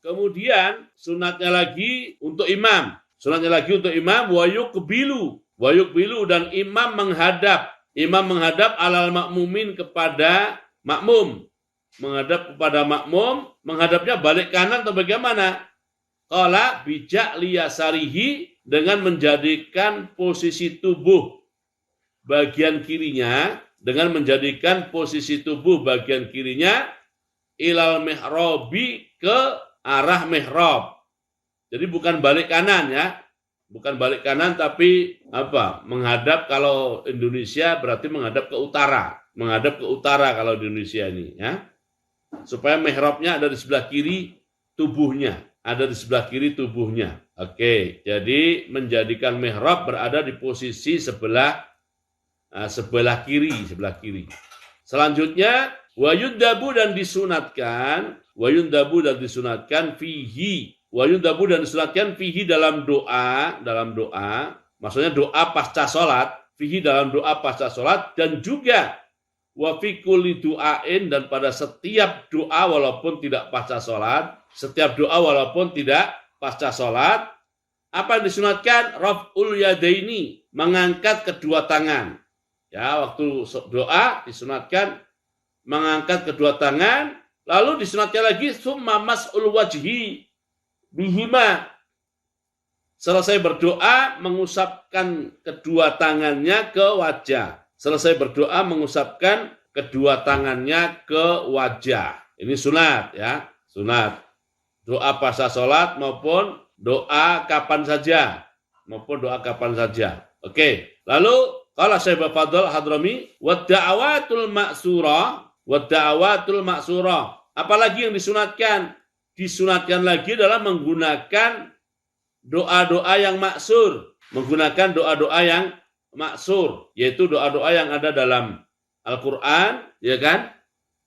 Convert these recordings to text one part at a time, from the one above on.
Kemudian sunatnya lagi untuk imam. Sunatnya lagi untuk imam wayuk bilu dan imam menghadap. Imam menghadap alal makmumin kepada makmum. Menghadap kepada makmum, menghadapnya balik kanan atau bagaimana? Qala bijak liyasarihi dengan menjadikan posisi tubuh bagian kirinya, dengan menjadikan posisi tubuh bagian kirinya ilal mihrabi ke arah mihrab. Jadi bukan balik kanan ya. Bukan balik kanan tapi menghadap, kalau Indonesia berarti menghadap ke utara. Menghadap ke utara kalau di Indonesia ini ya. Supaya mihrabnya ada di sebelah kiri tubuhnya. Ada di sebelah kiri tubuhnya. Oke, jadi menjadikan mihrab berada di posisi sebelah kiri. Selanjutnya wayundabu dan disunatkan fihi dalam doa, maksudnya doa pasca sholat, fihi dalam doa pasca sholat, dan juga wa fi kulli du'ain, dan pada setiap doa walaupun tidak pasca sholat, apa yang disunatkan? Raf'ul yadaini, mengangkat kedua tangan. Ya, waktu doa disunatkan mengangkat kedua tangan, lalu disunatkan lagi summa mas'ul wajhi bihima. Selesai berdoa mengusapkan kedua tangannya ke wajah. Ini sunat ya, sunat. Doa pasca sholat maupun doa kapan saja. Oke, lalu qala Syekh Fadl Hadrami wa da'awatul ma'surah. Apalagi yang disunatkan? Disunatkan lagi adalah menggunakan doa-doa yang maksur, yaitu doa-doa yang ada dalam Al-Qur'an, ya kan?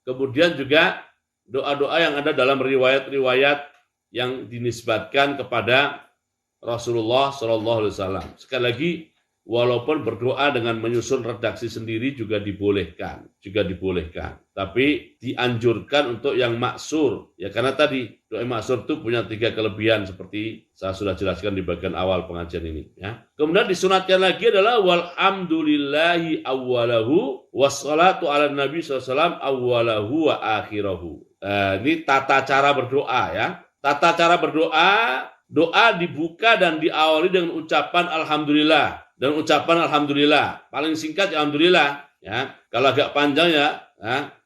Kemudian juga doa-doa yang ada dalam riwayat-riwayat yang dinisbatkan kepada Rasulullah SAW. Sekali lagi, walaupun berdoa dengan menyusun redaksi sendiri juga dibolehkan. Tapi dianjurkan untuk yang maksur. Ya, karena tadi doa maksur itu punya 3 kelebihan seperti saya sudah jelaskan di bagian awal pengajian ini. Ya. Kemudian disunatkan lagi adalah walhamdulillahi awwalahu wassalatu ala nabi SAW awwalahu wa akhirahu. Ini tata cara berdoa ya. Tata cara berdoa, doa dibuka dan diawali dengan ucapan alhamdulillah. Paling singkat ya alhamdulillah ya. Kalau agak panjang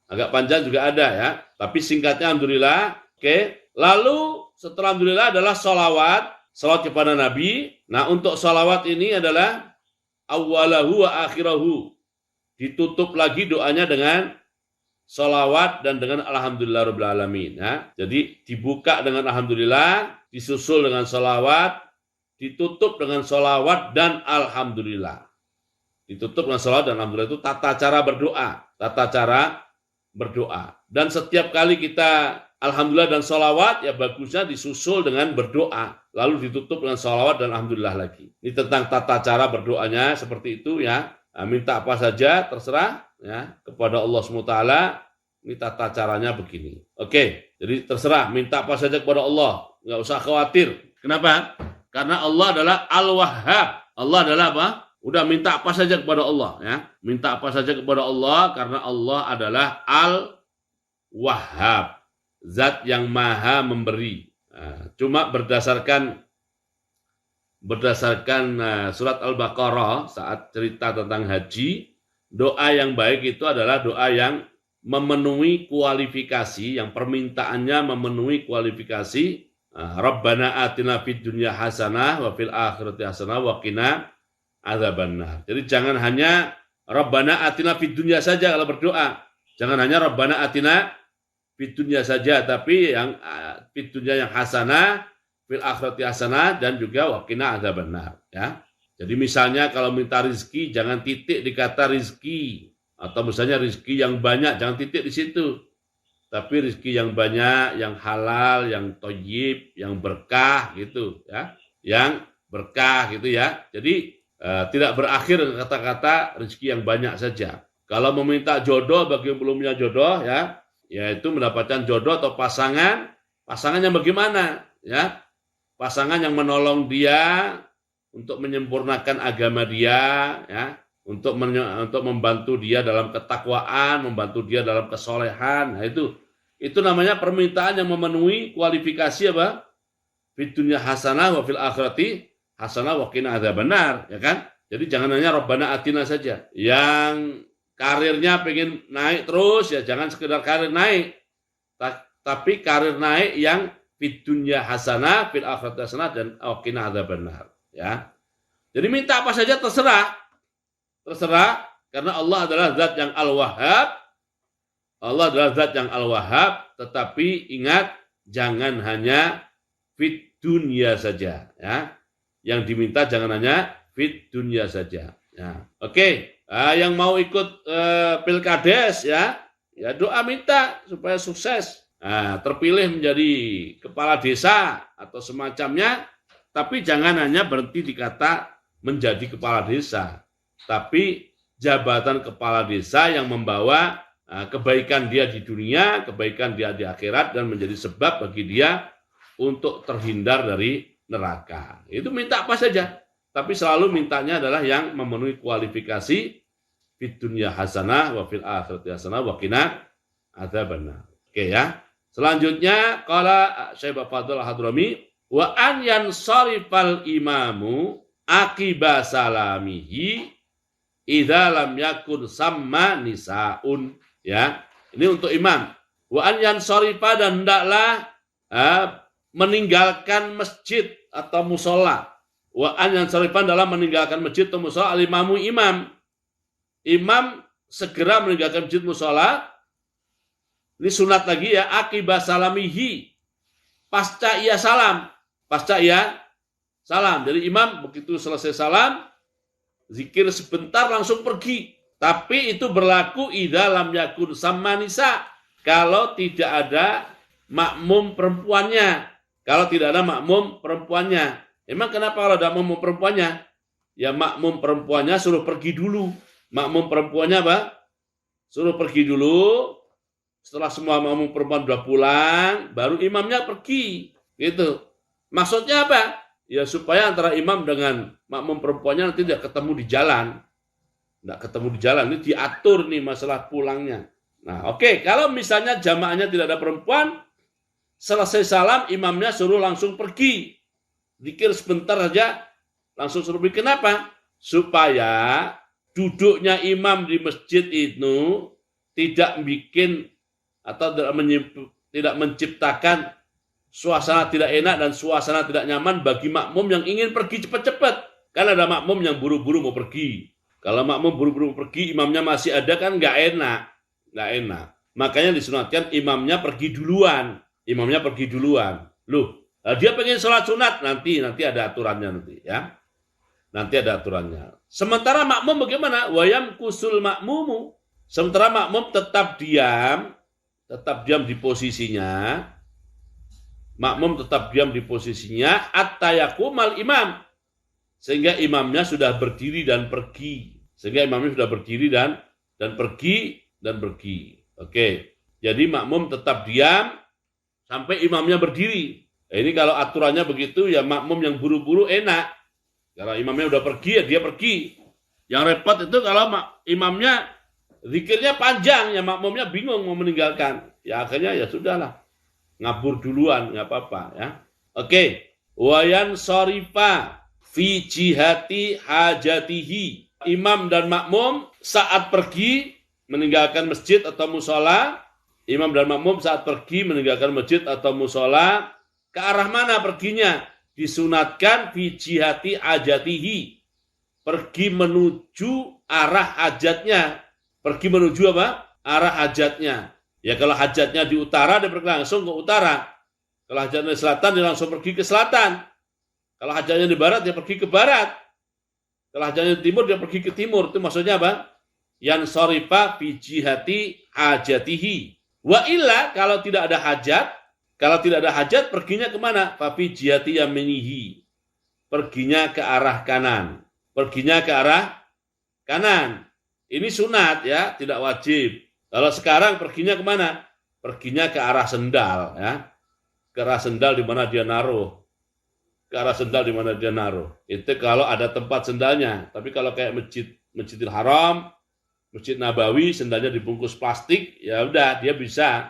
agak panjang juga ada ya. Tapi singkatnya alhamdulillah. Oke. Lalu setelah alhamdulillah adalah salawat kepada Nabi. Nah, untuk salawat ini adalah awwalahu wa akhirahu. Ditutup lagi doanya dengan salawat dan dengan alhamdulillah rabbil alamin ya. Jadi dibuka dengan alhamdulillah, disusul dengan salawat, ditutup dengan sholawat dan alhamdulillah. Itu tata cara berdoa. Dan setiap kali kita alhamdulillah dan sholawat, ya bagusnya disusul dengan berdoa. Lalu ditutup dengan sholawat dan alhamdulillah lagi. Ini tentang tata cara berdoanya seperti itu ya. Minta apa saja terserah ya kepada Allah SWT. Ini tata caranya begini. Oke, jadi terserah minta apa saja kepada Allah. Nggak usah khawatir. Kenapa? Karena Allah adalah Al-Wahhab. Allah adalah apa? Udah minta apa saja kepada Allah ya. Minta apa saja kepada Allah karena Allah adalah Al-Wahhab. Zat yang maha memberi. Cuma berdasarkan surat Al-Baqarah saat cerita tentang haji, doa yang baik itu adalah doa yang memenuhi kualifikasi, yang permintaannya memenuhi kualifikasi. Rabbana atina fid dunya hasanah wa fil akhirati hasanah wa qina adzabannar. Jadi jangan hanya Rabbana atina fid dunya saja kalau berdoa. Jangan hanya Rabbana atina fid dunya saja, tapi yang fid dunya yang hasanah, fil akhirati hasanah, dan juga wa qina adzabannar ya. Jadi misalnya kalau minta rezeki jangan titik di kata rezeki, atau misalnya rezeki yang banyak jangan titik di situ. Tapi rezeki yang banyak, yang halal, yang thayyib, yang berkah gitu ya. Yang berkah gitu ya. Jadi tidak berakhir dengan kata-kata rezeki yang banyak saja. Kalau meminta jodoh bagi yang belum punya jodoh ya, yaitu mendapatkan jodoh atau pasangan, Pasangannya bagaimana? Ya, pasangan yang menolong dia untuk menyempurnakan agama dia, ya, untuk membantu dia dalam ketakwaan, membantu dia dalam kesolehan. Nah, itu namanya permintaan yang memenuhi kualifikasi apa? Fid dunya hasanah wa fil akhirati hasanah wa qina adzabannar, ya kan? Jadi jangan hanya Rabbana atina saja. Yang karirnya pengen naik terus, ya jangan sekedar karir naik. Tapi karir naik yang fid dunya hasanah, fil akhirati hasanah dan wa qina adzabannar, ya. Jadi minta apa saja terserah. Terserah, karena Allah adalah zat yang Al-Wahhab. Allah adalah zat yang Al-Wahhab, tetapi ingat, jangan hanya fit dunia saja, ya. Yang diminta jangan hanya fit dunia saja, ya. Oke. Yang mau ikut pilkades, ya doa minta supaya sukses. Terpilih menjadi kepala desa atau semacamnya, tapi jangan hanya berhenti di kata menjadi kepala desa, tapi jabatan kepala desa yang membawa kebaikan dia di dunia, kebaikan dia di akhirat, dan menjadi sebab bagi dia untuk terhindar dari neraka. Itu minta apa saja, tapi selalu mintanya adalah yang memenuhi kualifikasi fid dunya hasanah wa fil akhirati hasanah wa qina adzabannar. Oke, ya. Selanjutnya qala Syekh Fadl Hadrami wa an yansarifal imamu akiba salamihi idza lam yakun samma nisaun, ya. Ini untuk imam. Wa an yansarifa, dan hendaklah meninggalkan masjid atau musola. Wa an yansarifa dalam meninggalkan masjid atau musola al-imamu imam. Imam segera meninggalkan masjid musola. Ini sunat lagi, ya, akiba salamihi, pasca ia salam. Pasca ia salam. Jadi imam begitu selesai salam, zikir sebentar langsung pergi. Tapi itu berlaku idza lam yakun samma nisa, kalau tidak ada makmum perempuannya. Kalau tidak ada makmum perempuannya. Emang kenapa kalau ada makmum perempuannya? Ya makmum perempuannya suruh pergi dulu. Makmum perempuannya apa? Suruh pergi dulu. Setelah semua makmum perempuan sudah pulang, baru imamnya pergi. Gitu. Maksudnya apa? Ya supaya antara imam dengan makmum perempuannya nanti tidak ketemu di jalan. Tidak ketemu di jalan. Ini diatur nih masalah pulangnya. Nah, oke. Kalau misalnya jamaahnya tidak ada perempuan, selesai salam, imamnya suruh langsung pergi. Zikir sebentar saja, langsung suruh pergi. Kenapa? Supaya duduknya imam di masjid itu tidak bikin atau tidak menciptakan suasana tidak enak dan suasana tidak nyaman bagi makmum yang ingin pergi cepat-cepat. Kan ada makmum yang buru-buru mau pergi. Kalau makmum buru-buru mau pergi, imamnya masih ada, kan nggak enak. Nggak enak. Makanya disunatkan imamnya pergi duluan. Imamnya pergi duluan. Loh, dia pengen sholat sunat, nanti ada aturannya nanti, ya. Nanti ada aturannya. Sementara makmum bagaimana? Wayam kusul makmumu. Sementara makmum tetap diam di posisinya. Makmum tetap diam di posisinya at-tayakumal imam, sehingga imamnya sudah berdiri dan pergi. Oke. Jadi makmum tetap diam sampai imamnya berdiri. Ini kalau aturannya begitu, ya makmum yang buru-buru enak. Kalau imamnya udah pergi, ya dia pergi. Yang repot itu kalau imamnya zikirnya panjang, ya makmumnya bingung mau meninggalkan. Ya akhirnya ya sudahlah, ngabur duluan, nggak apa-apa, ya. Oke. Wayan sorifa fi jihati hajatihi. Imam dan makmum saat pergi meninggalkan masjid atau musola. Imam dan makmum saat pergi meninggalkan masjid atau musola, ke arah mana perginya? Disunatkan fi jihati hajatihi. Pergi menuju arah hajatnya. Pergi menuju apa? Arah hajatnya. Ya kalau hajatnya di utara, dia pergi langsung ke utara. Kalau hajatnya di selatan, dia langsung pergi ke selatan. Kalau hajatnya di barat, dia pergi ke barat. Kalau hajatnya di timur, dia pergi ke timur. Itu maksudnya apa? Yan sorifa fi jihati hajatihi. Wa illa, kalau tidak ada hajat, perginya kemana? Fa fi jihati yaminihi. Perginya ke arah kanan. Ini sunat, ya, tidak wajib. Kalau sekarang perginya kemana? Perginya ke arah sendal, ya. ke arah sendal di mana dia naruh. Ke arah sendal di mana dia naruh. Itu kalau ada tempat sendalnya. Tapi kalau kayak Masjidil Haram, Masjid Nabawi, sendalnya dibungkus plastik, ya udah dia bisa.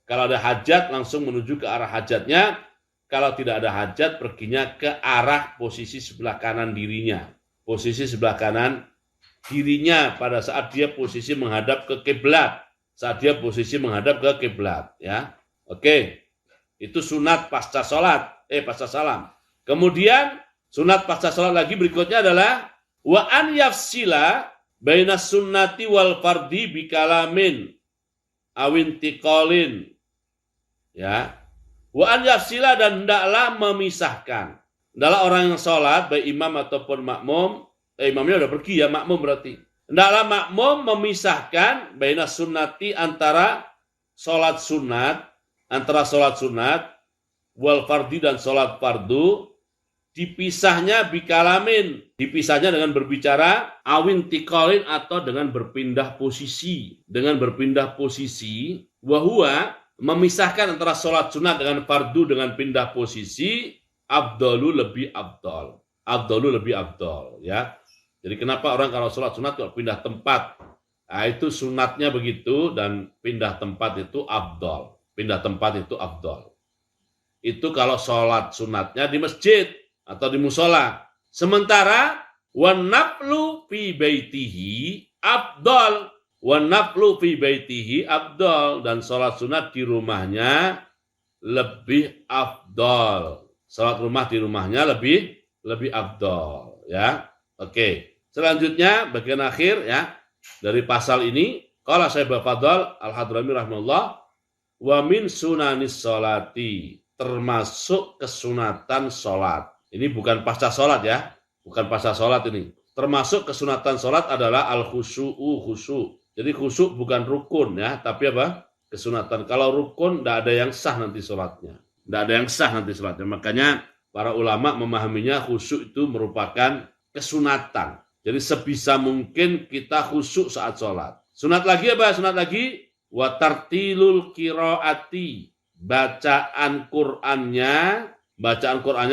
Kalau ada hajat langsung menuju ke arah hajatnya. Kalau tidak ada hajat, perginya ke arah posisi sebelah kanan dirinya. Posisi sebelah kanan dirinya pada saat dia posisi menghadap ke kiblat. Saat dia posisi menghadap ke kiblat, ya. Oke. Itu sunat pasca salam. Kemudian sunat pasca salat lagi berikutnya adalah wa an yafsila bainas sunnati wal fardi bikalamin awintiqalin. Ya. Wa an yafsila, dan hendaklah memisahkan. Hendaklah orang yang salat baik imam ataupun makmum, imamnya udah pergi ya, makmum berarti. Hendaklah makmum memisahkan bainas sunnati antara salat sunat wal fardi dan salat fardu, dipisahnya bikalamin, dipisahnya dengan berbicara, awin tikolin atau dengan berpindah posisi. Dengan berpindah posisi, wahua memisahkan antara salat sunat dengan fardu dengan pindah posisi, afdalu lebih afdal. Afdalu lebih afdal, ya. Jadi kenapa orang kalau salat sunat kalau pindah tempat? Nah, itu sunatnya begitu, dan pindah tempat itu afdal. Pindah tempat itu afdal. Itu kalau sholat sunatnya di masjid atau di musola. Sementara wanaflu fi baitihi afdal. Wanaflu fi baitihi afdal, dan sholat sunat di rumahnya lebih afdal. Sholat rumah di rumahnya lebih afdal, ya. Oke. Selanjutnya bagian akhir, ya, dari pasal ini, qala Syekh Fadl Al-Hadrami rahimahullah, wa min sunanis sholati, termasuk kesunatan sholat. Ini bukan pasca sholat, ya. Bukan pasca sholat ini. Termasuk kesunatan sholat adalah al-khusyu'u khusyuk. Jadi khusyuk bukan rukun, ya. Tapi apa? Kesunatan. Kalau rukun, tidak ada yang sah nanti sholatnya. Tidak ada yang sah nanti sholatnya. Makanya para ulama memahaminya khusyuk itu merupakan kesunatan. Jadi sebisa mungkin kita khusyuk saat sholat. Sunat lagi apa? Sunat lagi wa tartilul qiraati, bacaan Qur'annya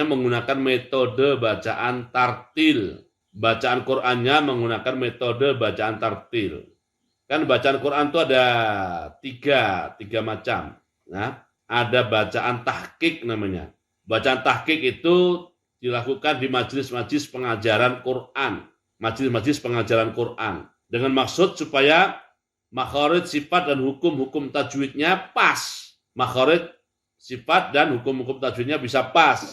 menggunakan metode bacaan tartil. Bacaan Qur'annya menggunakan metode bacaan tartil. Kan bacaan Qur'an itu ada tiga macam. Nah, ada bacaan tahqiq namanya. Bacaan tahqiq itu dilakukan di majelis-majelis pengajaran Qur'an. Majelis-majelis pengajaran Qur'an. Dengan maksud supaya makharij, sifat, dan hukum-hukum tajwidnya pas. Makharij, sifat, dan hukum-hukum tajwidnya bisa pas.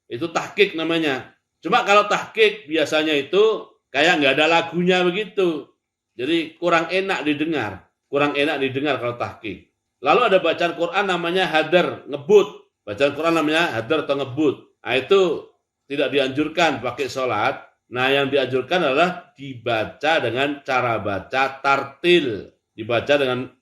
Itu tahqiq namanya. Cuma kalau tahqiq biasanya itu kayak nggak ada lagunya begitu. Jadi kurang enak didengar. Kurang enak didengar kalau tahqiq. Lalu ada bacaan Quran namanya hadar, ngebut. Bacaan Quran namanya hadar atau ngebut. Nah, itu tidak dianjurkan pakai sholat. Nah, yang dianjurkan adalah dibaca dengan cara baca tartil. Dibaca dengan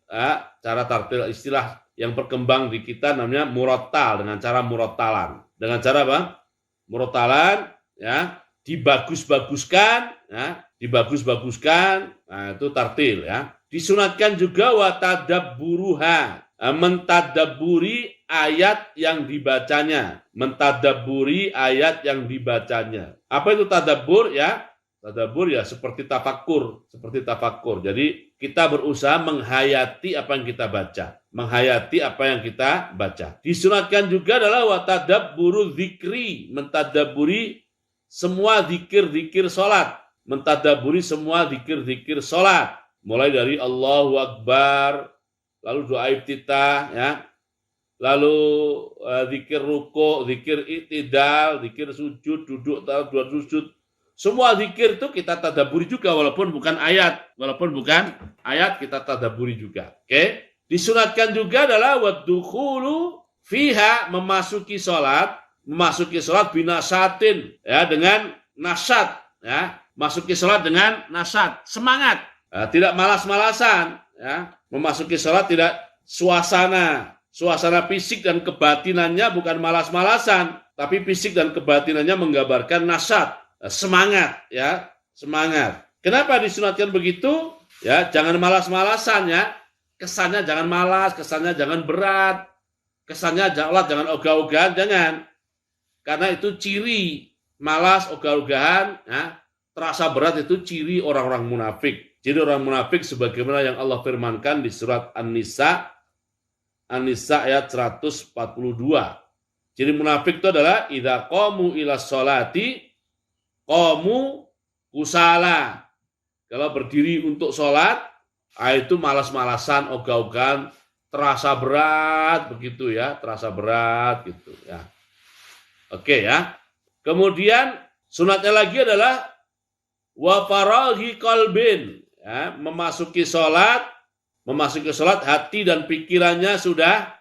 cara tartil, istilah yang berkembang di kita namanya murattal, dengan cara murattalan. Dengan cara apa? Murattalan, ya, dibagus-baguskan, ya, nah, itu tartil, ya. Disunatkan juga wa tadabburuha, mentadabburi ayat yang dibacanya. Mentadabburi ayat yang dibacanya. Apa itu tadabbur, ya? Tadabbur ya seperti tafakkur, Jadi kita berusaha menghayati apa yang kita baca. Disunatkan juga adalah wa tadabburu dzikri, mentadabburi semua zikir-zikir salat. Mulai dari Allahu Akbar, lalu doa iftitah, ya. Lalu zikir ruku', zikir i'tidal, zikir sujud, duduk, sujud. Semua zikir itu kita tadabburi juga walaupun bukan ayat kita tadabburi juga. Oke? Disunatkan juga adalah waddukhulu fiha, memasuki salat binasatin, ya, dengan nasyat, ya. Masuki salat dengan nasyat, semangat. Tidak malas-malasan, ya. Memasuki salat tidak suasana fisik dan kebatinannya bukan malas-malasan, tapi fisik dan kebatinannya menggambarkan nasyat, semangat, ya, semangat. Kenapa disunatkan begitu? Ya, jangan malas-malasan, ya. Kesannya jangan malas, kesannya jangan berat. kesannya jangan ogah-ogahan, jangan. Karena itu ciri malas, ogah-ogahan, ya, terasa berat itu ciri orang-orang munafik. Ciri orang munafik sebagaimana yang Allah firmankan di surat An-Nisa ayat 142. Ciri munafik itu adalah idza qamu ila sholati qamu kusala. Kalau berdiri untuk sholat, itu malas-malasan, ogah-ogahan, terasa berat begitu ya, terasa berat gitu ya. Oke ya. Kemudian sunatnya lagi adalah wa faraghi qalbin, ya, memasuki sholat hati dan pikirannya sudah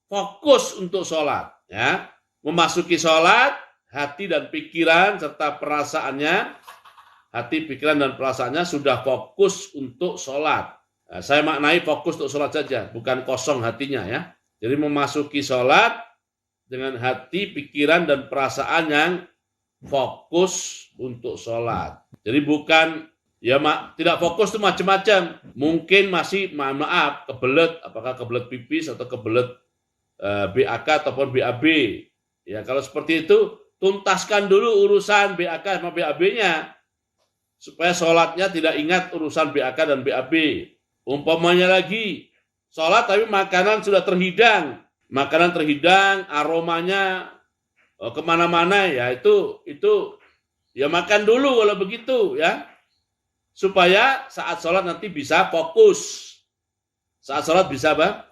fokus untuk sholat, ya. Memasuki sholat hati dan pikiran serta perasaannya, hati, pikiran dan perasaannya sudah fokus untuk sholat. Nah, saya maknai fokus untuk sholat saja, bukan kosong hatinya ya. Jadi memasuki sholat dengan hati, pikiran, dan perasaan yang fokus untuk sholat. Jadi bukan, ya tidak fokus itu macam-macam. Mungkin masih, maaf, kebelet, apakah kebelet pipis atau kebelet BAK ataupun BAB. Ya, kalau seperti itu, tuntaskan dulu urusan BAK sama BAB-nya. Supaya sholatnya tidak ingat urusan BAK dan BAB. Umpamanya lagi, sholat tapi makanan sudah terhidang. Makanan terhidang, aromanya kemana-mana, ya itu ya makan dulu kalau begitu ya, supaya saat sholat nanti bisa fokus. Saat sholat bisa apa?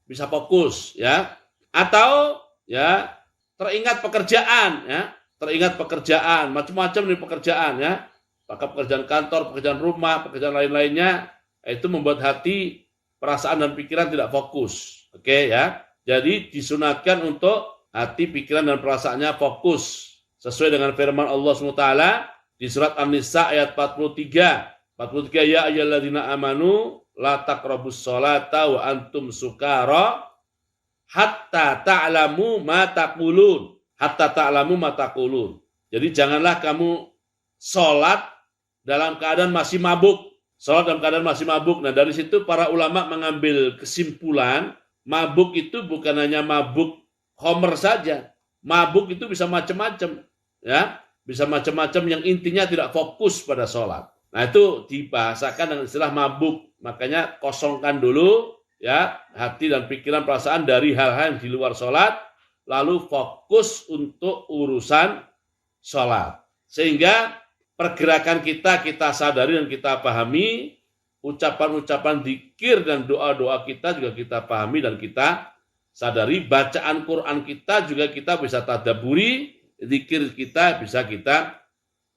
Bisa fokus ya. Atau ya teringat pekerjaan ya, teringat pekerjaan, macam-macam nih pekerjaan ya, apakah pekerjaan kantor, pekerjaan rumah, pekerjaan lain-lainnya, itu membuat hati, perasaan dan pikiran tidak fokus. Oke ya. Jadi disunatkan untuk hati, pikiran, dan perasaannya fokus. Sesuai dengan firman Allah SWT di surat An-Nisa ayat 43. Ya ayyuhalladzina amanu la taqrabus sholata wa antum sukara hatta ta'lamu ma taqulun. Hatta ta'lamu ma taqulun. Jadi janganlah kamu sholat dalam keadaan masih mabuk. Sholat dalam keadaan masih mabuk. Nah dari situ para ulama mengambil kesimpulan, mabuk itu bukan hanya mabuk homer saja. Mabuk itu bisa macam-macam, ya, bisa macam-macam yang intinya tidak fokus pada sholat. Nah itu dibahasakan dengan istilah mabuk. Makanya kosongkan dulu ya hati dan pikiran, perasaan dari hal-hal yang di luar sholat, lalu fokus untuk urusan sholat. Sehingga pergerakan kita sadari dan kita pahami. Ucapan-ucapan zikir dan doa-doa kita juga kita pahami dan kita sadari. Bacaan Quran kita juga kita bisa tadabburi, zikir kita bisa kita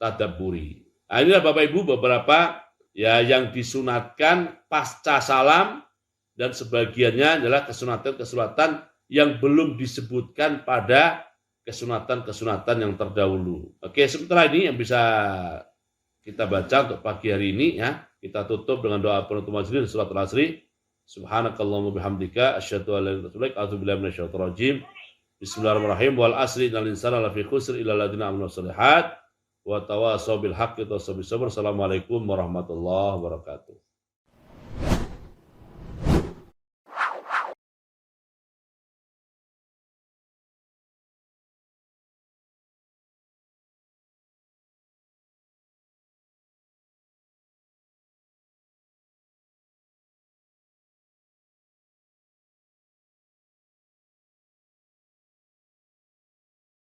tadabburi. Nah, inilah Bapak Ibu beberapa ya yang disunatkan pasca salam, dan sebagiannya adalah kesunatan-kesunatan yang belum disebutkan pada kesunatan-kesunatan yang terdahulu. Oke, sementara ini yang bisa kita baca untuk pagi hari ini ya. Kita tutup dengan doa penutup majelis surat Al-Asri. Subhanakallahumma bihamdika asyhadu an la ilaha illa anta astaghfiruka wa atubu ilaik minasyaitonir rajim. Bismillahirrahmanirrahim. Wal asri innal insana lafi khusr illa alladziina aamanu wassalihat wa tawassaw bil haqqi wa tawassaw bis sabr. Assalamualaikum warahmatullahi wabarakatuh.